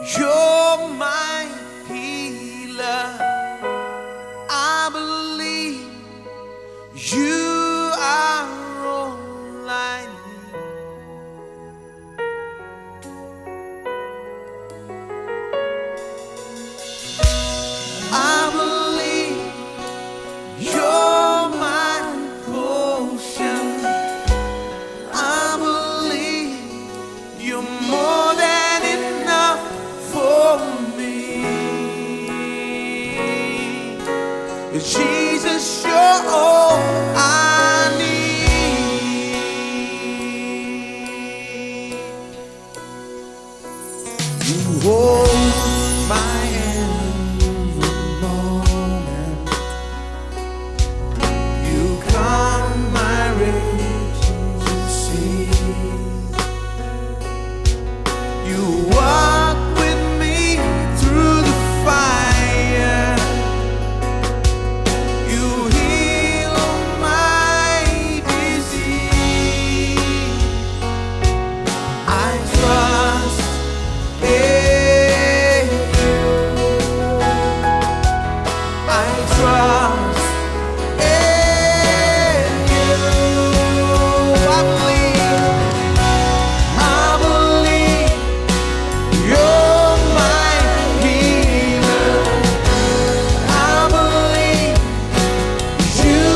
You're my healer. I believe you are all I need. I believe you're my portion. I believe you're more than enough for me. Jesus, you're all I need. You hold my hand in the moment. You calm my raging sea. You walk with me through the fire. You heal my disease. I trust in you. I trust in you. I believe you're my healer. I believe you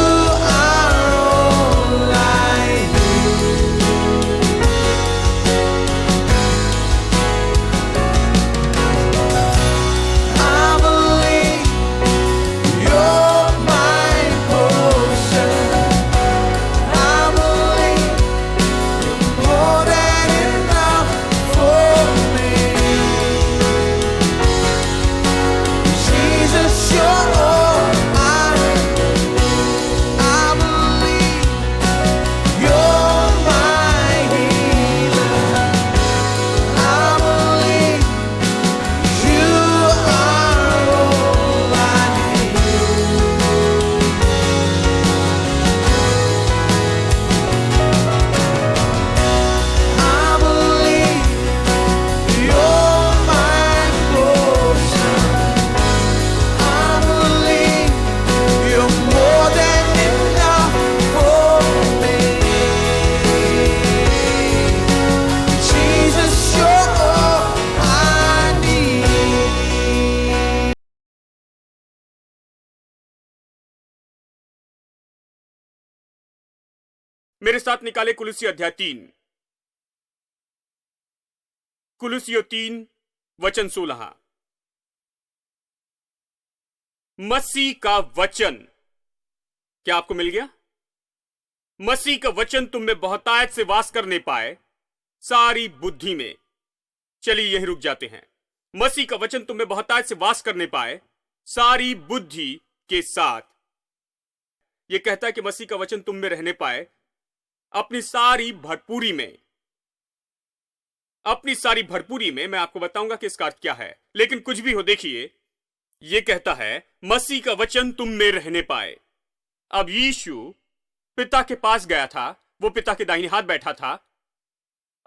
are all I need. I believe you're my portion. I believe you're more than enough for me. Jesus, you're all I believe you're my healer. I believe you are all I need. I believe you're my portion. I believe you're more than enough for me. Jesus, you're all I need. मेरे साथ निकाले कुलुसियों अध्याय 3। कुलुसियों 3 वचन 16। मसीह का वचन क्या आपको मिल गया? मसीह का वचन तुम में बहुतायत से वास करने पाए सारी बुद्धि में। चलिए यहीं रुक जाते हैं। मसीह का वचन तुम में बहुतायत से वास करने पाए सारी बुद्धि के साथ। यह कहता है कि मसीह का वचन तुम में रहने पाए अपनी सारी भरपूरी में। अपनी सारी भरपूरी में मैं आपको बताऊंगा कि इसका अर्थ क्या है, लेकिन कुछ भी हो, देखिए यह कहता है मसीह का वचन तुम में रहने पाए। अब यीशु पिता के पास गया था, वो पिता के दाहिने हाथ बैठा था।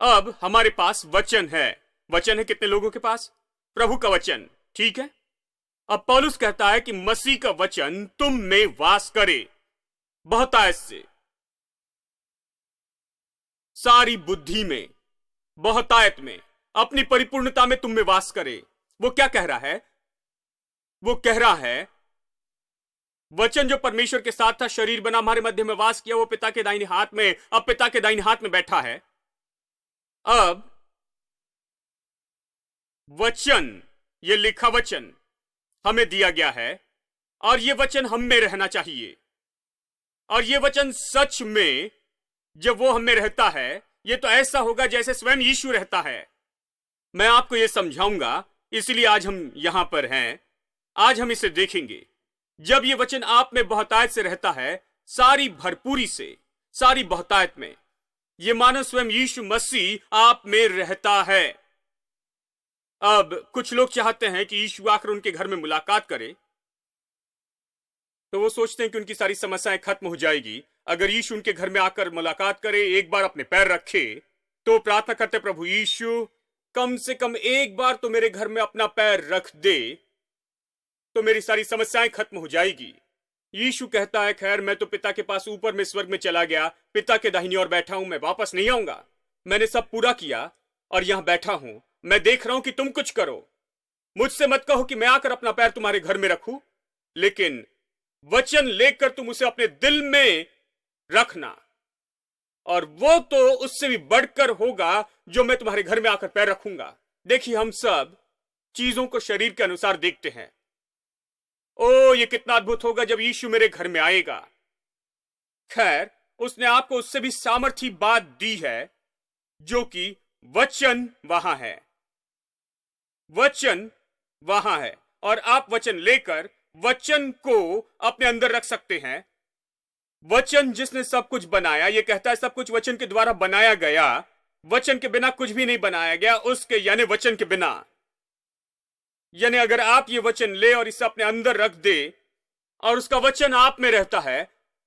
अब हमारे पास वचन है। वचन है कितने लोगों के पास? प्रभु का वचन, ठीक है। अब पौलुस कहता है कि मसीह का वचन तुम में वास करे बहुतायत से सारी बुद्धि में, बहुतायत में, अपनी परिपूर्णता में तुम में वास करे। वो क्या कह रहा है? वो कह रहा है वचन जो परमेश्वर के साथ था, शरीर बना हमारे मध्य में वास किया, वो पिता के दाहिने हाथ में, अब पिता के दाहिने हाथ में बैठा है। अब वचन, ये लिखा वचन हमें दिया गया है और ये वचन हम में रहना चाहिए। और ये वचन सच में जब वो हम में रहता है, ये तो ऐसा होगा जैसे स्वयं यीशु रहता है। मैं आपको ये समझाऊंगा, इसलिए आज हम यहां पर हैं। आज हम इसे देखेंगे। जब ये वचन आप में बहुतायत से रहता है, सारी भरपूरी से, सारी बहुतायत में, ये मानो स्वयं यीशु मसीह आप में रहता है। अब कुछ लोग चाहते हैं कि यीशु आकर उनके घर में मुलाकात करे, तो वो सोचते हैं कि उनकी सारी समस्याएं खत्म हो जाएगी अगर यीशु उनके घर में आकर मुलाकात करे, एक बार अपने पैर रखे। तो प्रार्थना करते, प्रभु यीशु कम से कम एक बार तो मेरे घर में अपना पैर रख दे तो मेरी सारी समस्याएं खत्म हो जाएगी। यीशु कहता है, खैर मैं तो पिता के पास ऊपर में स्वर्ग में चला गया, पिता के दाहिनी ओर बैठा हूं, मैं वापस नहीं आऊंगा। मैंने सब पूरा किया और यहां बैठा हूं। मैं देख रहा हूं कि तुम कुछ करो। मुझसे मत कहो कि मैं आकर अपना पैर तुम्हारे घर में रखूं, लेकिन वचन लेकर तुम उसे अपने दिल में रखना, और वो तो उससे भी बढ़कर होगा जो मैं तुम्हारे घर में आकर पैर रखूंगा। देखिए, हम सब चीजों को शरीर के अनुसार देखते हैं। ओ, ये कितना अद्भुत होगा जब यीशु मेरे घर में आएगा। खैर, उसने आपको उससे भी सामर्थी बात दी है, जो कि वचन वहां है। वचन वहां है और आप वचन लेकर वचन को अपने अंदर रख सकते हैं। वचन जिसने सब कुछ बनाया, यह कहता है सब कुछ वचन के द्वारा बनाया गया, वचन के बिना कुछ भी नहीं बनाया गया, उसके यानी वचन के बिना। यानी अगर आप ये वचन ले और इसे अपने अंदर रख दे और उसका वचन आप में रहता है,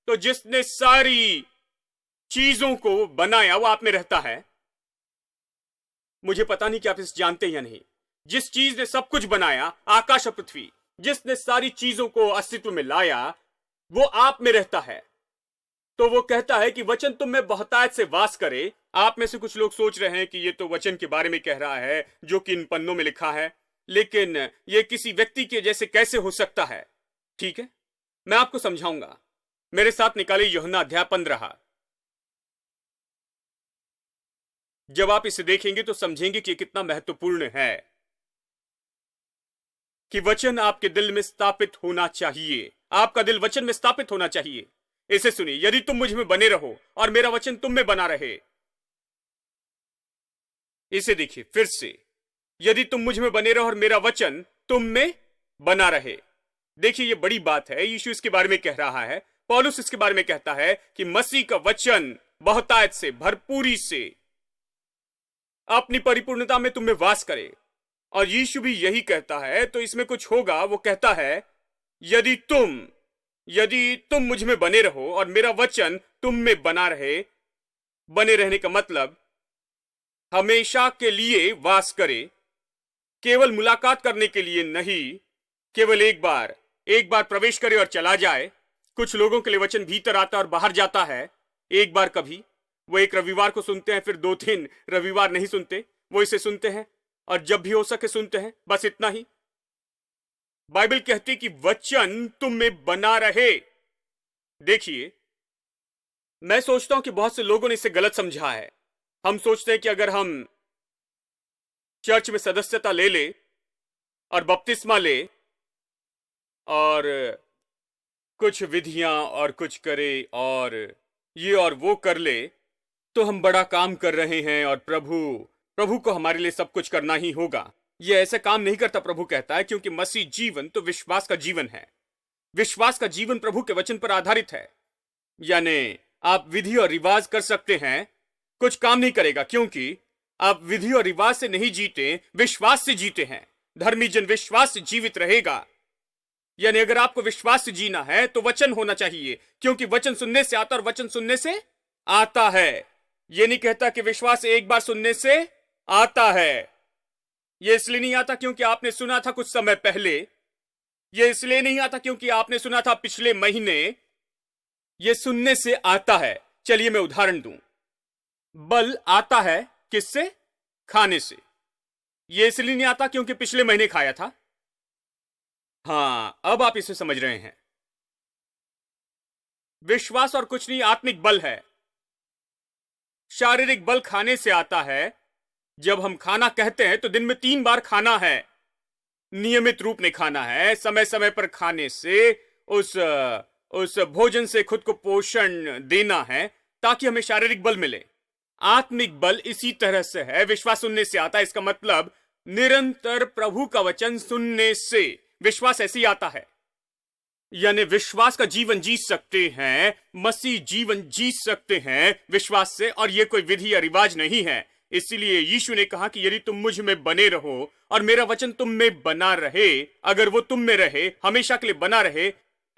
तो जिसने सारी चीजों को बनाया वो आप में रहता है। मुझे पता नहीं कि आप इसे जानते हैं या नहीं। जिस चीज ने सब कुछ बनाया, आकाश और पृथ्वी, जिसने सारी चीजों को अस्तित्व में लाया, वो आप में रहता है। तो वो कहता है कि वचन तुम में बहुतायत से वास करे। आप में से कुछ लोग सोच रहे हैं कि ये तो वचन के बारे में कह रहा है जो कि इन पन्नों में लिखा है, लेकिन ये किसी व्यक्ति के जैसे कैसे हो सकता है? ठीक है, मैं आपको समझाऊंगा। मेरे साथ निकालिए यूहन्ना अध्याय 15। जब आप इसे देखेंगे तो समझेंगे कि कितना महत्वपूर्ण है कि वचन आपके दिल में स्थापित होना चाहिए। आपका दिल वचन में स्थापित होना चाहिए। इसे सुनिए, यदि तुम मुझ में बने रहो और मेरा वचन तुम में बना रहे। इसे देखिए फिर से, यदि तुम मुझ में बने रहो और मेरा वचन तुम में बना रहे। देखिए, यह बड़ी बात है। यीशु इसके बारे में कह रहा है, पौलुस इसके बारे में कहता है कि मसीह का वचन बहुतायत से, भरपूरी से, अपनी परिपूर्णता में तुम में वास करे। और यीशु भी यही कहता है। तो इसमें कुछ होगा। वो कहता है, यदि तुम मुझ में बने रहो और मेरा वचन तुम में बना रहे। बने रहने का मतलब हमेशा के लिए वास करे, केवल मुलाकात करने के लिए नहीं, केवल एक बार प्रवेश करे और चला जाए। कुछ लोगों के लिए वचन भीतर आता और बाहर जाता है। एक बार कभी वो एक रविवार को सुनते हैं, फिर 2-3 रविवार नहीं सुनते। वो इसे सुनते हैं और जब भी हो सके सुनते हैं, बस इतना ही। बाइबल कहती कि वचन तुम में बना रहे। देखिए, मैं सोचता हूं कि बहुत से लोगों ने इसे गलत समझा है। हम सोचते हैं कि अगर हम चर्च में सदस्यता ले ले और बपतिस्मा ले और कुछ विधियां और कुछ करे और ये और वो कर ले, तो हम बड़ा काम कर रहे हैं और प्रभु को हमारे लिए सब कुछ करना ही होगा। यह ऐसे काम नहीं करता। प्रभु कहता है, क्योंकि मसीह जीवन तो विश्वास का जीवन है। विश्वास का जीवन प्रभु के वचन पर आधारित है। यानी आप विधि और रिवाज कर सकते हैं, कुछ काम नहीं करेगा, क्योंकि आप विधि और रिवाज से नहीं जीते, विश्वास से जीते हैं। धर्मी जन विश्वास से जीवित रहेगा। यानी अगर आपको विश्वास से जीना है तो वचन होना चाहिए, क्योंकि वचन सुनने से आता और वचन सुनने से आता है। यह नहीं कहता कि विश्वास एक बार सुनने से आता है। यह इसलिए नहीं आता क्योंकि आपने सुना था कुछ समय पहले। यह इसलिए नहीं आता क्योंकि आपने सुना था पिछले महीने। यह सुनने से आता है। चलिए मैं उदाहरण दूं। बल आता है किससे? खाने से। यह इसलिए नहीं आता क्योंकि पिछले महीने खाया था। हां, अब आप इसे समझ रहे हैं। विश्वास और कुछ नहीं, आत्मिक बल है। शारीरिक बल खाने से आता है। जब हम खाना कहते हैं तो दिन में 3 बार खाना है, नियमित रूप में खाना है। समय समय पर खाने से उस भोजन से खुद को पोषण देना है ताकि हमें शारीरिक बल मिले। आत्मिक बल इसी तरह से है। विश्वास सुनने से आता है। इसका मतलब निरंतर प्रभु का वचन सुनने से विश्वास ऐसे ही आता है। यानी विश्वास का जीवन जी सकते हैं, मसीह जीवन जी सकते हैं विश्वास से, और यह कोई विधि या रिवाज नहीं है। इसलिए यीशु ने कहा कि यदि तुम मुझ में बने रहो और मेरा वचन तुम में बना रहे, अगर वो तुम में रहे, हमेशा के लिए बना रहे,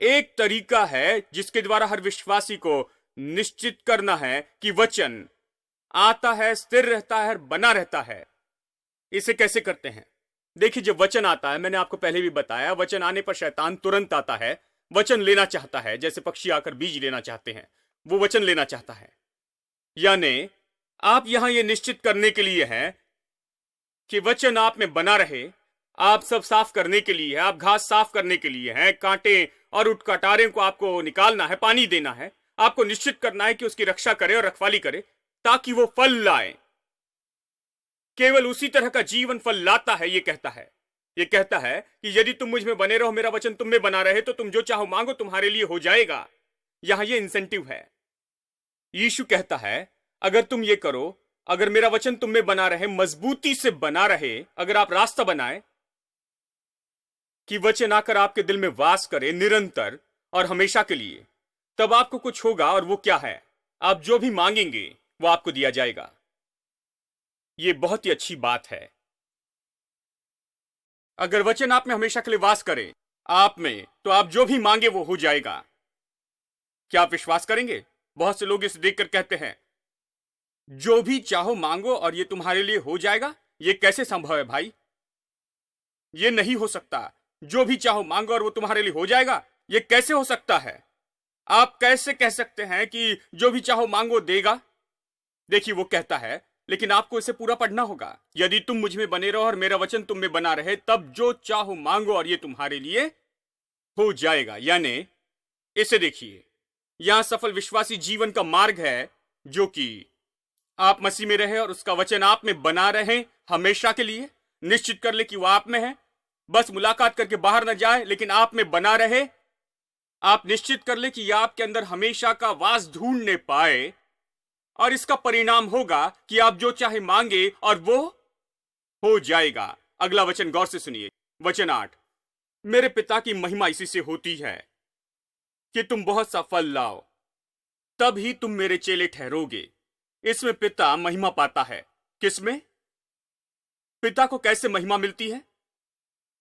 एक तरीका है जिसके द्वारा हर विश्वासी को निश्चित करना है कि वचन आता है, स्थिर रहता है, बना रहता है। इसे कैसे करते हैं? देखिए, जब वचन आता है, मैंने आपको पहले भी बताया, वचन आने पर शैतान तुरंत आता है, वचन लेना चाहता है, जैसे पक्षी आकर बीज लेना चाहते हैं, वो वचन लेना चाहता है। यानी आप यहां ये निश्चित करने के लिए हैं कि वचन आप में बना रहे, आप सब साफ करने के लिए है, आप घास साफ करने के लिए हैं, कांटे और उठ कटारे को आपको निकालना है, पानी देना है, आपको निश्चित करना है कि उसकी रक्षा करे और रखवाली करे ताकि वो फल लाए। केवल उसी तरह का जीवन फल लाता है। ये कहता है कि यदि तुम मुझ में बने रहो, मेरा वचन तुम में बना रहे, तो तुम जो चाहो मांगो तुम्हारे लिए हो जाएगा। यहां ये इंसेंटिव है। यीशु कहता है अगर तुम ये करो, अगर मेरा वचन तुम में बना रहे, मजबूती से बना रहे, अगर आप रास्ता बनाए कि वचन आकर आपके दिल में वास करे निरंतर और हमेशा के लिए, तब आपको कुछ होगा। और वो क्या है? आप जो भी मांगेंगे वो आपको दिया जाएगा। ये बहुत ही अच्छी बात है। अगर वचन आप में हमेशा के लिए वास करे आप में, तो आप जो भी मांगे वो हो जाएगा। क्या आप विश्वास करेंगे? बहुत से लोग इसे देखकर कहते हैं जो भी चाहो मांगो और ये तुम्हारे लिए हो जाएगा। ये कैसे संभव है भाई? ये नहीं हो सकता। जो भी चाहो मांगो और वो तुम्हारे लिए हो जाएगा, ये कैसे हो सकता है? आप कैसे कह सकते हैं कि जो भी चाहो मांगो देगा? देखिए, वो कहता है, लेकिन आपको इसे पूरा पढ़ना होगा। यदि तुम मुझ में बने रहो और मेरा वचन तुम में बना रहे, तब जो चाहो मांगो और ये तुम्हारे लिए हो जाएगा। यानी इसे देखिए, यहां सफल विश्वासी जीवन का मार्ग है, जो कि आप मसीह में रहे और उसका वचन आप में बना रहे हमेशा के लिए। निश्चित कर ले कि वो आप में है, बस मुलाकात करके बाहर न जाए, लेकिन आप में बना रहे। आप निश्चित कर ले कि यह आपके अंदर हमेशा का वास ढूंढने पाए, और इसका परिणाम होगा कि आप जो चाहे मांगे और वो हो जाएगा। अगला वचन गौर से सुनिए, वचन 8, मेरे पिता की महिमा इसी से होती है कि तुम बहुत सा फल लाओ, तब ही तुम मेरे चेले ठहरोगे। इसमें पिता महिमा पाता है। किसमें? पिता को कैसे महिमा मिलती है?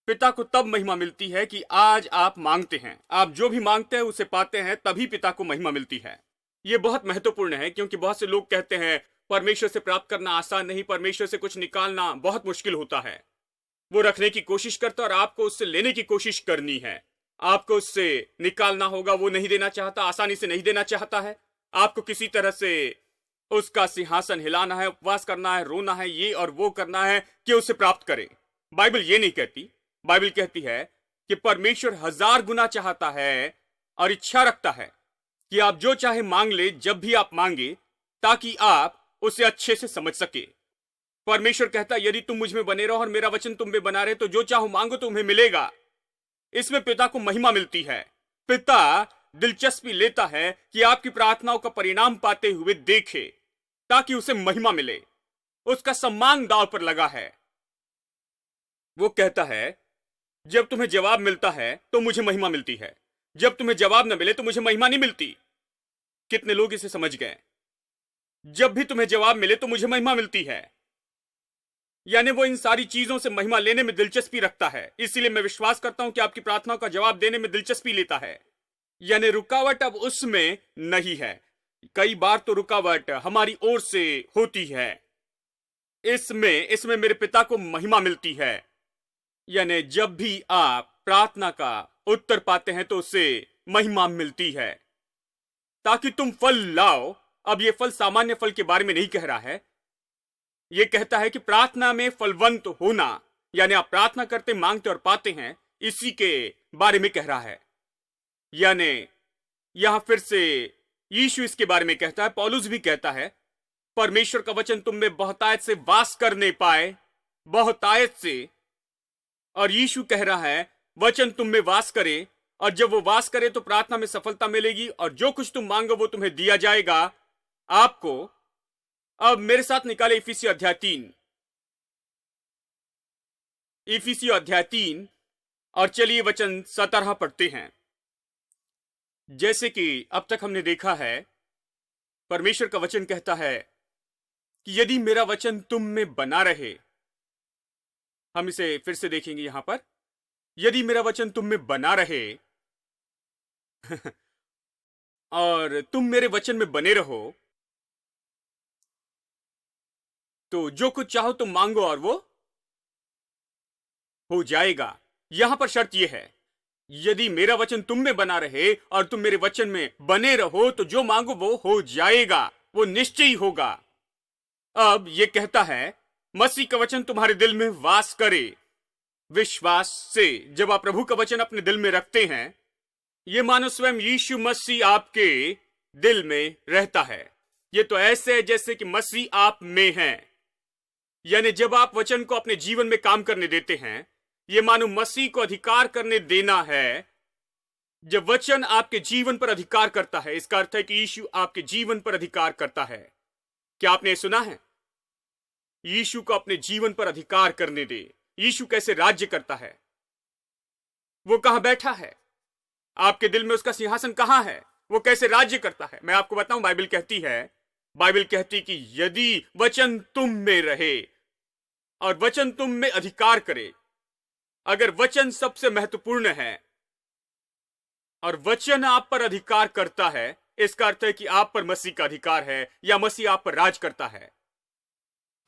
पिता को तब महिमा मिलती है कि आज आप मांगते हैं, आप जो भी मांगते हैं उसे पाते हैं, तभी पिता को महिमा मिलती है। यह बहुत महत्वपूर्ण है, क्योंकि बहुत से लोग कहते हैं परमेश्वर से प्राप्त करना आसान नहीं, परमेश्वर से कुछ निकालना बहुत मुश्किल होता है। वो रखने की कोशिश करता है और आपको उससे लेने की कोशिश करनी है। आपको उससे निकालना होगा, वो नहीं देना चाहता, आसानी से नहीं देना चाहता है। आपको किसी तरह से उसका सिंहासन हिलाना है, उपवास करना है, रोना है, ये और वो करना है कि उसे प्राप्त करे। बाइबल ये नहीं कहती। बाइबल कहती है कि परमेश्वर 1000 गुना चाहता है और इच्छा रखता है कि आप जो चाहे मांग ले, जब भी आप मांगे, ताकि आप उसे अच्छे से समझ सके। परमेश्वर कहता है यदि तुम मुझ में बने रहो और मेरा वचन तुम में बना रहे, तो जो चाहो मांगो तो तुम्हें मिलेगा। इसमें पिता को महिमा मिलती है। पिता दिलचस्पी लेता है कि आपकी प्रार्थनाओं का परिणाम पाते हुए देखे, ताकि उसे महिमा मिले। उसका सम्मान दांव पर लगा है। वो कहता है जब तुम्हें जवाब मिलता है तो मुझे महिमा मिलती है, जब तुम्हें जवाब न मिले तो मुझे महिमा नहीं मिलती। कितने लोग इसे समझ गए? जब भी तुम्हें जवाब मिले तो मुझे महिमा मिलती है। यानी वो इन सारी चीजों से महिमा लेने में दिलचस्पी रखता है। इसीलिए मैं विश्वास करता हूं कि आपकी प्रार्थनाओं का जवाब देने में दिलचस्पी लेता है। यानी रुकावट अब उसमें नहीं है। कई बार तो रुकावट हमारी ओर से होती है। इसमें मेरे पिता को महिमा मिलती है। यानी जब भी आप प्रार्थना का उत्तर पाते हैं तो उससे महिमा मिलती है, ताकि तुम फल लाओ। अब यह फल सामान्य फल के बारे में नहीं कह रहा है। यह कहता है कि प्रार्थना में फलवंत होना, यानी आप प्रार्थना करते, मांगते और पाते हैं, इसी के बारे में कह रहा है। यानी यहां फिर से यीशु इसके बारे में कहता है, पौलुस भी कहता है परमेश्वर का वचन तुम में बहुतायत से वास करने पाए, बहुतायत से। और यीशु कह रहा है वचन तुम में वास करे, और जब वो वास करे तो प्रार्थना में सफलता मिलेगी, और जो कुछ तुम मांगो वो तुम्हें दिया जाएगा आपको। अब मेरे साथ निकाले इफिसियों अध्याय 3, इफिसियों अध्याय 3, और चलिए वचन 17 पढ़ते हैं। जैसे कि अब तक हमने देखा है, परमेश्वर का वचन कहता है कि यदि मेरा वचन तुम में बना रहे, हम इसे फिर से देखेंगे यहां पर, यदि मेरा वचन तुम में बना रहे और तुम मेरे वचन में बने रहो, तो जो कुछ चाहो तुम मांगो और वो हो जाएगा। यहां पर शर्त यह है, यदि मेरा वचन तुम में बना रहे और तुम मेरे वचन में बने रहो तो जो मांगो वो हो जाएगा, वो निश्चय ही होगा। अब ये कहता है मसीह का वचन तुम्हारे दिल में वास करे। विश्वास से जब आप प्रभु का वचन अपने दिल में रखते हैं, ये मानो स्वयं यीशु मसीह आपके दिल में रहता है। ये तो ऐसे है जैसे कि मसीह आप में है। यानी जब आप वचन को अपने जीवन में काम करने देते हैं, ये मानो मसीह को अधिकार करने देना है। जब वचन आपके जीवन पर अधिकार करता है, इसका अर्थ है कि यीशु आपके जीवन पर अधिकार करता है। क्या आपने सुना है? यीशु को अपने जीवन पर अधिकार करने दे। यीशु कैसे राज्य करता है? वो कहां बैठा है? आपके दिल में उसका सिंहासन कहां है? वो कैसे राज्य करता है? मैं आपको बताऊं, बाइबल कहती कि यदि वचन तुम में रहे और वचन तुम में अधिकार करे, अगर वचन सबसे महत्वपूर्ण है और वचन आप पर अधिकार करता है, इसका अर्थ है कि आप पर मसीह का अधिकार है या मसीह आप पर राज करता है।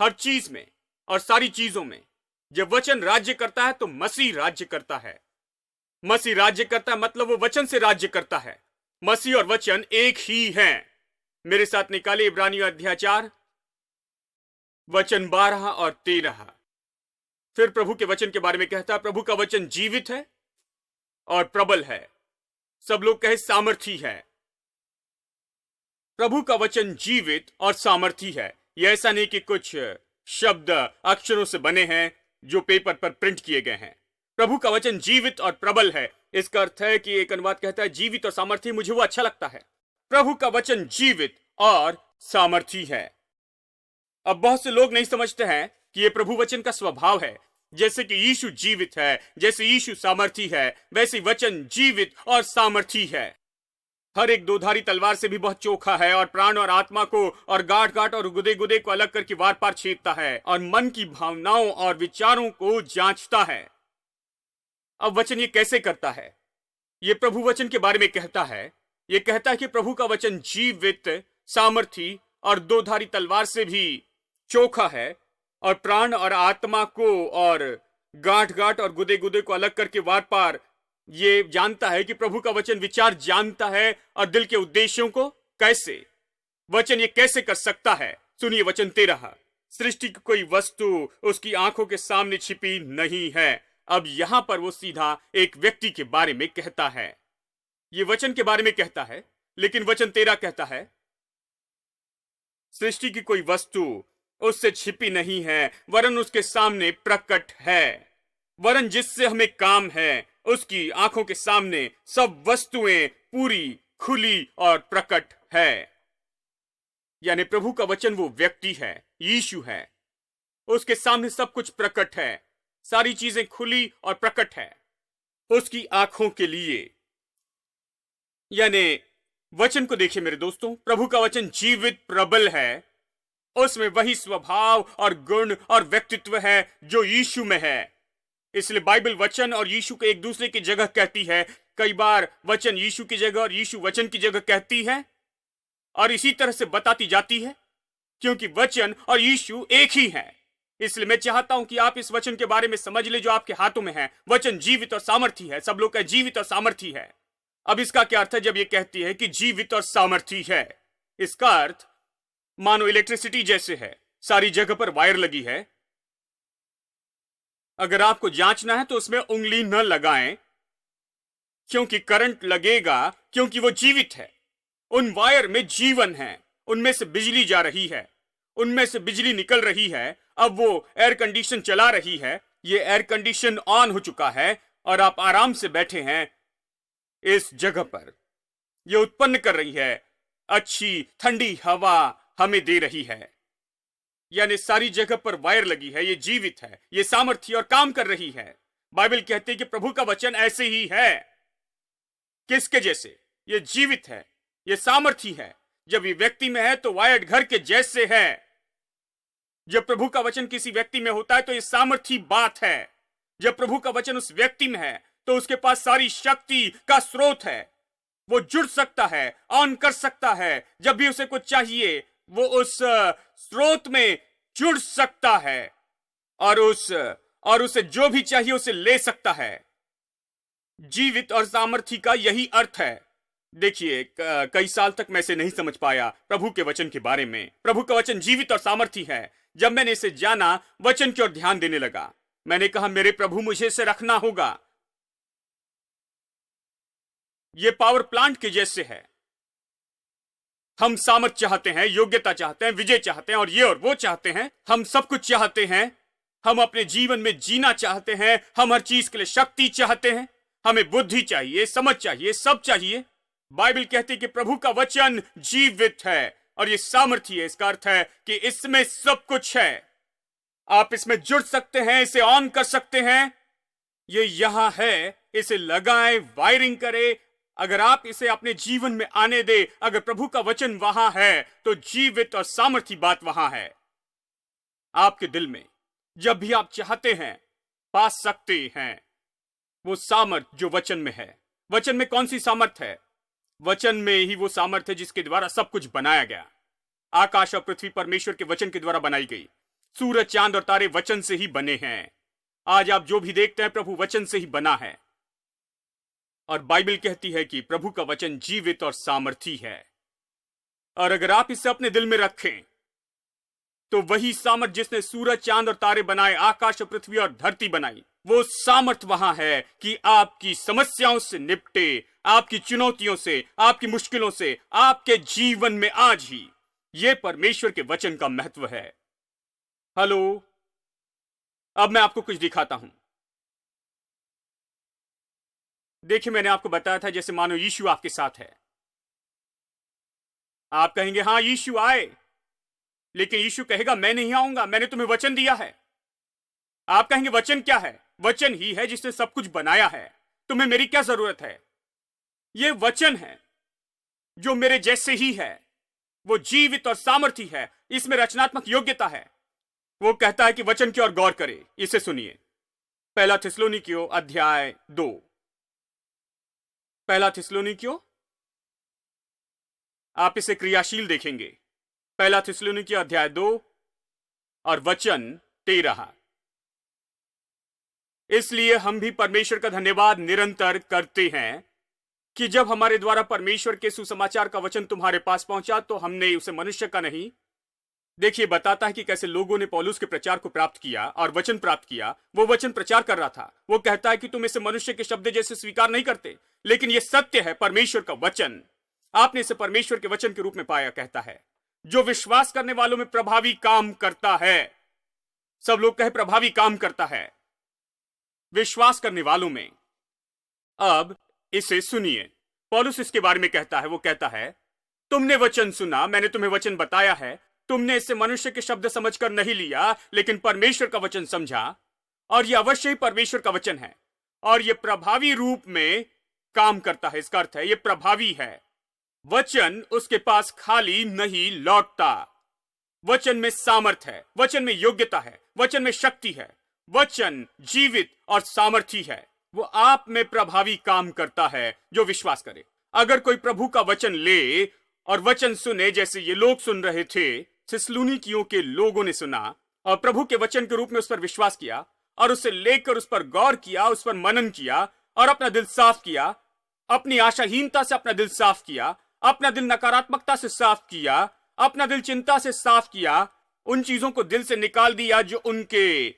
हर चीज में और सारी चीजों में जब वचन राज्य करता है तो मसीह राज्य करता है। मसीह राज्य करता है मतलब वो वचन से राज्य करता है। मसीह और वचन एक ही हैं। मेरे साथ निकाले इब्रानियों अध्याय 4 वचन 12 और 13। फिर प्रभु के वचन के बारे में कहता है, प्रभु का वचन जीवित है और प्रबल है। सब लोग कहे सामर्थी है। प्रभु का वचन जीवित और सामर्थी है। यह ऐसा नहीं कि कुछ शब्द अक्षरों से बने हैं जो पेपर पर प्रिंट किए गए हैं। प्रभु का वचन जीवित और प्रबल है। इसका अर्थ है कि एक अनुवाद कहता है जीवित और सामर्थी। मुझे वो अच्छा लगता है। प्रभु का वचन जीवित और सामर्थी है। अब बहुत से लोग नहीं समझते हैं कि यह प्रभु वचन का स्वभाव है। जैसे कि यीशु जीवित है, जैसे यीशु सामर्थी है, वैसे वचन जीवित और सामर्थी है। हर एक दोधारी तलवार से भी बहुत चोखा है और प्राण और आत्मा को और गांठ गांठ और गुदे गुदे को अलग करके वार पार छेदता है और मन की भावनाओं और विचारों को जांचता है। अब वचन ये कैसे करता है? ये प्रभु वचन के बारे में कहता है। ये कहता है कि प्रभु का वचन जीवित, सामर्थी और दोधारी तलवार से भी चोखा है और प्राण और आत्मा को और गांठ गांठ और गुदे गुदे को अलग करके वार पार ये जानता है कि प्रभु का वचन विचार जानता है और दिल के उद्देश्यों को। कैसे? वचन ये कैसे कर सकता है? सुनिए वचन 13। सृष्टि की कोई वस्तु उसकी आंखों के सामने छिपी नहीं है। अब यहां पर वो सीधा एक व्यक्ति के बारे में कहता है। ये वचन के बारे में कहता है, लेकिन वचन 13 कहता है सृष्टि की कोई वस्तु उससे छिपी नहीं है, वरन उसके सामने प्रकट है। वरन जिससे हमें काम है, उसकी आंखों के सामने सब वस्तुएं पूरी, खुली और प्रकट है। यानी प्रभु का वचन वो व्यक्ति है, यीशु है। उसके सामने सब कुछ प्रकट है, सारी चीजें खुली और प्रकट है उसकी आंखों के लिए। यानी वचन को देखिए मेरे दोस्तों, प्रभु का वचन जीवित, प्रबल है। उसमें वही स्वभाव और गुण और व्यक्तित्व है जो यीशु में है। इसलिए बाइबल वचन और यीशु को एक दूसरे की जगह कहती है। कई बार वचन यीशु की जगह और यीशु वचन की जगह कहती है और इसी तरह से बताती जाती है, क्योंकि वचन और यीशु एक ही है। इसलिए मैं चाहता हूं कि आप इस वचन के बारे में समझ ले जो आपके हाथों में है। वचन जीवित और सामर्थी है। सब लोग कहे जीवित और सामर्थी है। अब इसका क्या अर्थ है जब ये कहती है कि जीवित और सामर्थी है? इसका अर्थ मानो इलेक्ट्रिसिटी जैसे है, सारी जगह पर वायर लगी है। अगर आपको जांचना है तो उसमें उंगली न लगाएं, क्योंकि करंट लगेगा, क्योंकि वो जीवित है। उन वायर में जीवन है, उनमें से बिजली जा रही है, उनमें से बिजली निकल रही है। अब वो एयर कंडीशन चला रही है। ये एयर कंडीशन ऑन हो चुका है और आप आराम से बैठे हैं इस जगह पर। ये उत्पन्न कर रही है, अच्छी ठंडी हवा हमें दे रही है। यानी सारी जगह पर वायर लगी है। ये जीवित है, ये सामर्थी और काम कर रही है। बाइबल कहती है कि प्रभु का वचन ऐसे ही है। किसके जैसे? ये जीवित है, ये सामर्थी है। जब ये व्यक्ति में है तो वायर घर के जैसे है। जब प्रभु का वचन किसी व्यक्ति में होता है तो ये सामर्थी बात है। जब प्रभु का वचन उस व्यक्ति में है तो उसके पास सारी शक्ति का स्रोत है। वो जुड़ सकता है, ऑन कर सकता है। जब भी उसे कुछ चाहिए वो उस स्रोत में जुड़ सकता है और उस और उसे जो भी चाहिए उसे ले सकता है। जीवित और सामर्थी का यही अर्थ है। देखिए, कई साल तक मैं इसे नहीं समझ पाया प्रभु के वचन के बारे में। प्रभु का वचन जीवित और सामर्थी है। जब मैंने इसे जाना, वचन की ओर ध्यान देने लगा, मैंने कहा मेरे प्रभु मुझे इसे रखना होगा। यह पावर प्लांट के जैसे है। हम सामर्थ चाहते हैं, योग्यता चाहते हैं, विजय चाहते हैं, और ये और वो चाहते हैं। हम सब कुछ चाहते हैं। हम अपने जीवन में जीना चाहते हैं। हम हर चीज के लिए शक्ति चाहते हैं। हमें बुद्धि चाहिए, समझ चाहिए, सब चाहिए। बाइबल कहती है कि प्रभु का वचन जीवित है और ये सामर्थी है। इसका अर्थ है कि इसमें सब कुछ है। आप इसमें जुड़ सकते हैं, इसे ऑन कर सकते हैं। ये यहां है, इसे लगाएं, वायरिंग करें। अगर आप इसे अपने जीवन में आने दे, अगर प्रभु का वचन वहां है, तो जीवित और सामर्थी बात वहां है। आपके दिल में जब भी आप चाहते हैं, पा सकते हैं वो सामर्थ जो वचन में है। वचन में कौन सी सामर्थ है? वचन में ही वो सामर्थ है जिसके द्वारा सब कुछ बनाया गया। आकाश और पृथ्वी परमेश्वर के वचन के द्वारा बनाई गई। सूरज, चांद और तारे वचन से ही बने हैं। आज आप जो भी देखते हैं, प्रभु वचन से ही बना है। और बाइबल कहती है कि प्रभु का वचन जीवित और सामर्थी है। और अगर आप इसे अपने दिल में रखें, तो वही सामर्थ जिसने सूरज, चांद और तारे बनाए, आकाश और पृथ्वी और धरती बनाई, वो सामर्थ वहां है कि आपकी समस्याओं से निपटे, आपकी चुनौतियों से, आपकी मुश्किलों से, आपके जीवन में आज ही। यह परमेश्वर के वचन का महत्व है। हेलो, अब मैं आपको कुछ दिखाता हूं। देखिए, मैंने आपको बताया था जैसे मानो यीशु आपके साथ है। आप कहेंगे हां यीशु आए, लेकिन यीशु कहेगा मैं नहीं आऊंगा, मैंने तुम्हें वचन दिया है। आप कहेंगे वचन क्या है? वचन ही है जिसने सब कुछ बनाया है। तुम्हें मेरी क्या जरूरत है? यह वचन है जो मेरे जैसे ही है। वो जीवित और सामर्थी है। इसमें रचनात्मक योग्यता है। वो कहता है कि वचन की ओर गौर करे। इसे सुनिए, पहला थिस्सलुनीकियों अध्याय 2। पहला थिस्सलुनीकियों, आप इसे क्रियाशील देखेंगे। पहला थिस्सलुनीकियों अध्याय 2 और वचन 13। इसलिए हम भी परमेश्वर का धन्यवाद निरंतर करते हैं कि जब हमारे द्वारा परमेश्वर के सुसमाचार का वचन तुम्हारे पास पहुंचा, तो हमने उसे मनुष्य का नहीं। देखिए, बताता है कि कैसे लोगों ने पौलुस के प्रचार को प्राप्त किया और वचन प्राप्त किया। वो वचन प्रचार कर रहा था। वो कहता है कि तुम इसे मनुष्य के शब्द जैसे स्वीकार नहीं करते, लेकिन यह सत्य है, परमेश्वर का वचन। आपने इसे परमेश्वर के वचन के रूप में पाया। कहता है जो विश्वास करने वालों में प्रभावी काम करता है। सब लोग कहे प्रभावी काम करता है विश्वास करने वालों में। अब इसे सुनिए, पौलुस इसके बारे में कहता है। वो कहता है तुमने वचन सुना, मैंने तुम्हें वचन बताया है। तुमने इसे मनुष्य के शब्द समझकर नहीं लिया, लेकिन परमेश्वर का वचन समझा, और यह अवश्य ही परमेश्वर का वचन है, और यह प्रभावी रूप में काम करता है। इसका अर्थ है यह प्रभावी है। वचन उसके पास खाली नहीं लौटता। वचन में सामर्थ है, वचन में योग्यता है, वचन में शक्ति है। वचन जीवित और सामर्थी है। वो आप में प्रभावी काम करता है जो विश्वास करे। अगर कोई प्रभु का वचन ले और वचन सुने, जैसे ये लोग सुन रहे थे, थिस्सलुनीकियों के लोगों ने सुना और प्रभु के वचन के रूप में उस पर विश्वास किया और उसे लेकर उस पर गौर किया, उस पर मनन किया और अपना दिल साफ किया, अपनी आशाहीनता से अपना दिल साफ किया, अपना दिल नकारात्मकता से साफ किया, अपना दिल चिंता से साफ किया, उन चीजों को दिल से निकाल दिया जो उनके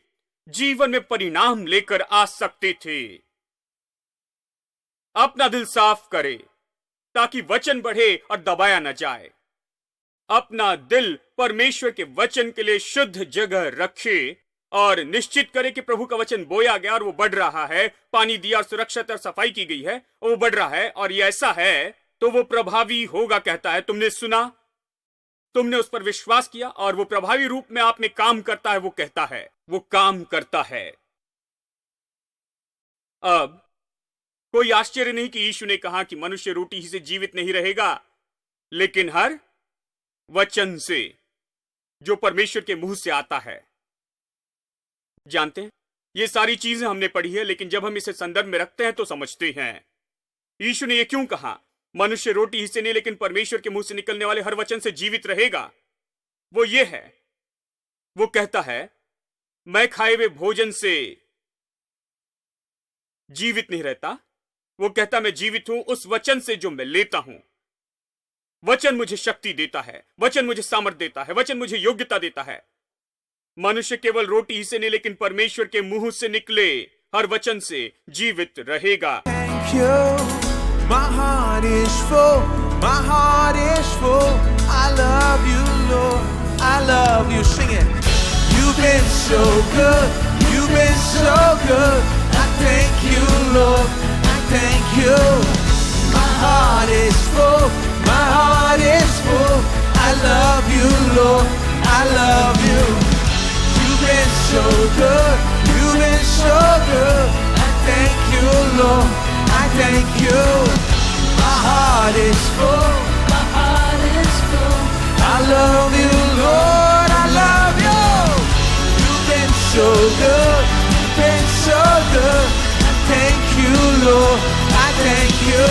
जीवन में परिणाम लेकर आ सकते थे। अपना दिल साफ करे ताकि वचन बढ़े और दबाया न जाए। अपना दिल परमेश्वर के वचन के लिए शुद्ध जगह रखे और निश्चित करे कि प्रभु का वचन बोया गया और वो बढ़ रहा है, पानी दिया और सुरक्षित और सफाई की गई है, वो बढ़ रहा है और ये ऐसा है तो वो प्रभावी होगा। कहता है तुमने सुना, तुमने उस पर विश्वास किया और वो प्रभावी रूप में आप में काम करता है। वो कहता है वो काम करता है। अब कोई आश्चर्य नहीं कि यीशु ने कहा कि मनुष्य रोटी ही से जीवित नहीं रहेगा, लेकिन हर वचन से जो परमेश्वर के मुंह से आता है। जानते हैं, ये सारी चीजें हमने पढ़ी है, लेकिन जब हम इसे संदर्भ में रखते हैं तो समझते हैं यीशु ने ये क्यों कहा। मनुष्य रोटी ही से नहीं, लेकिन परमेश्वर के मुंह से निकलने वाले हर वचन से जीवित रहेगा। वो ये है, वो कहता है मैं खाए हुए भोजन से जीवित नहीं रहता। वो कहता मैं जीवित हूं उस वचन से जो मैं लेता हूं। वचन मुझे शक्ति देता है, वचन मुझे सामर्थ्य देता है, वचन मुझे योग्यता देता है। मनुष्य केवल रोटी ही से नहीं लेकिन परमेश्वर के मुंह से निकले हर वचन से जीवित रहेगा। Thank you. My heart is full. My heart is full. I love you, Lord. I love you. Sing it. You've been so good. You've been so good. I thank you, Lord. I thank you. My heart is full. My heart is full. I love you, Lord. I love you. You've been so good. You've been so good. I thank you, Lord. I thank you. My heart is full. My heart is full. I love you, Lord. I love you. You've been so good. You've been so good. I thank you, Lord. I thank you.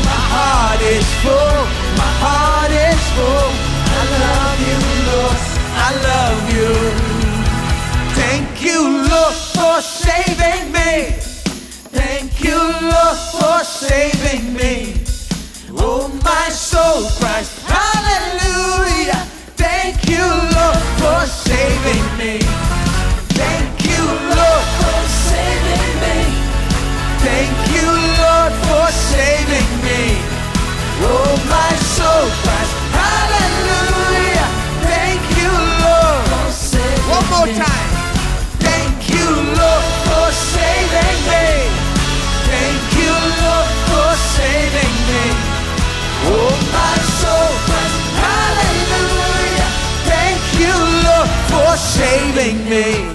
My heart is full. My heart is full. I love you, Lord. I love you. Thank you, Lord, for saving me. Thank you, Lord, for saving me. Oh, my soul cries, hallelujah. Thank you, Lord, for saving me. Thank you, Lord, for saving me. Thank you, Lord, for saving me. Oh, my soul cries, hallelujah. Thank you, Lord, for saving me. One more time. Thank you, Lord, for saving me. Thank you, Lord, for saving me. Oh, my soul cries, hallelujah. Thank you, Lord, for saving me.